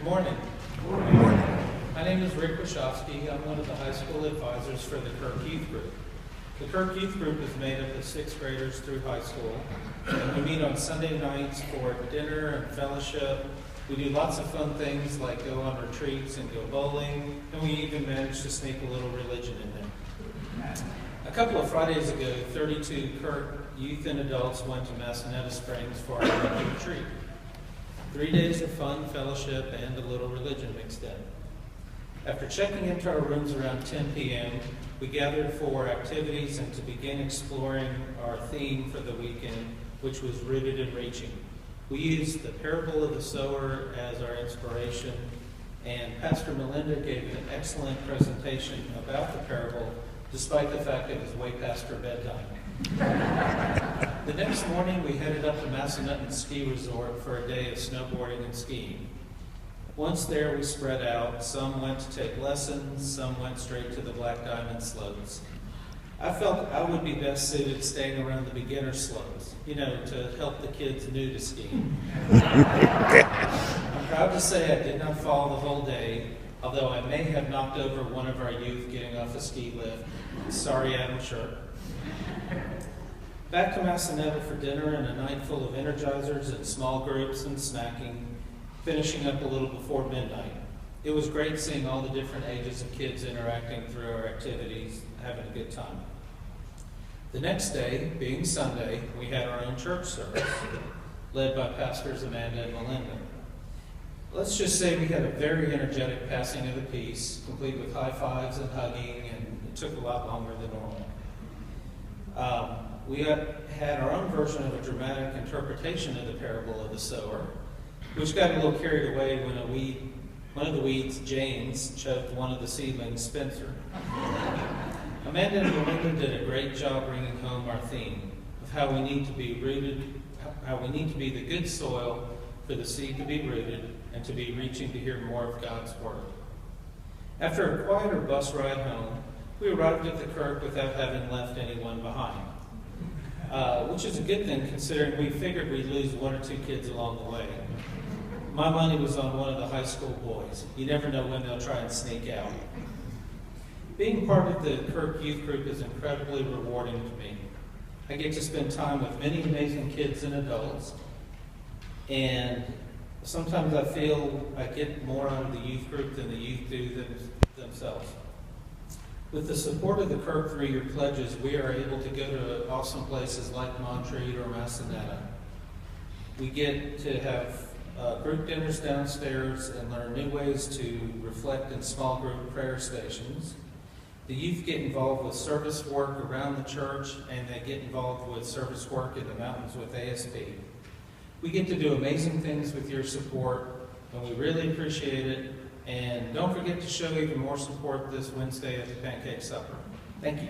morning. Good morning. My name is Washafsky. I'm one of the high school advisors for the Kirk Youth Group. The Kirk Youth Group is made up of 6th graders through high school, and we meet on Sunday nights for dinner and fellowship. We do lots of fun things like go on retreats and go bowling, and we even manage to sneak a little religion in there. A couple of Fridays ago, 32 Kirk youth and adults went to Massanetta Springs for our weekend retreat. 3 days of fun, fellowship, and a little religion mixed in. After checking into our rooms around 10 p.m., we gathered for activities and to begin exploring our theme for the weekend, which was rooted in reaching. We used the parable of the sower as our inspiration, and Pastor Melinda gave an excellent presentation about the parable, despite the fact it was way past her bedtime. The next morning, we headed up to Massanetta Ski Resort for a day of snowboarding and skiing. Once there, we spread out. Some went to take lessons, some went straight to the Black Diamond slopes. I felt I would be best suited staying around the beginner slopes, to help the kids new to skiing. I'm proud to say I did not fall the whole day, although I may have knocked over one of our youth getting off a ski lift. Sorry, Adam Sharp. Back to Massanetta for dinner and a night full of energizers and small groups and snacking, finishing up a little before midnight. It was great seeing all the different ages of kids interacting through our activities, having a good time. The next day, being Sunday, we had our own church service, led by Pastors Amanda and Melinda. Let's just say we had a very energetic passing of the peace, complete with high fives and hugging, and it took a lot longer than normal. We had our own version of a dramatic interpretation of the parable of the sower, which got a little carried away when one of the weeds, James, choked one of the seedlings, Spencer. Amanda and Melinda did a great job bringing home our theme of how we need to be rooted, how we need to be the good soil for the seed to be rooted and to be reaching to hear more of God's word. After a quieter bus ride home, we arrived at the Kirk without having left anyone behind, which is a good thing considering we figured we'd lose 1 or 2 kids along the way. My money was on one of the high school boys. You never know when they'll try and sneak out. Being part of the Kirk Youth Group is incredibly rewarding to me. I get to spend time with many amazing kids and adults, and sometimes I feel I get more out of the youth group than the youth do themselves. With the support of the Kirk 3-year pledges, we are able to go to awesome places like Montreat or Massanetta. We get to have group dinners downstairs and learn new ways to reflect in small group prayer stations. The youth get involved with service work around the church, and they get involved with service work in the mountains with ASP. We get to do amazing things with your support, and we really appreciate it. And don't forget to show even more support this Wednesday at the Pancake Supper. Thank you.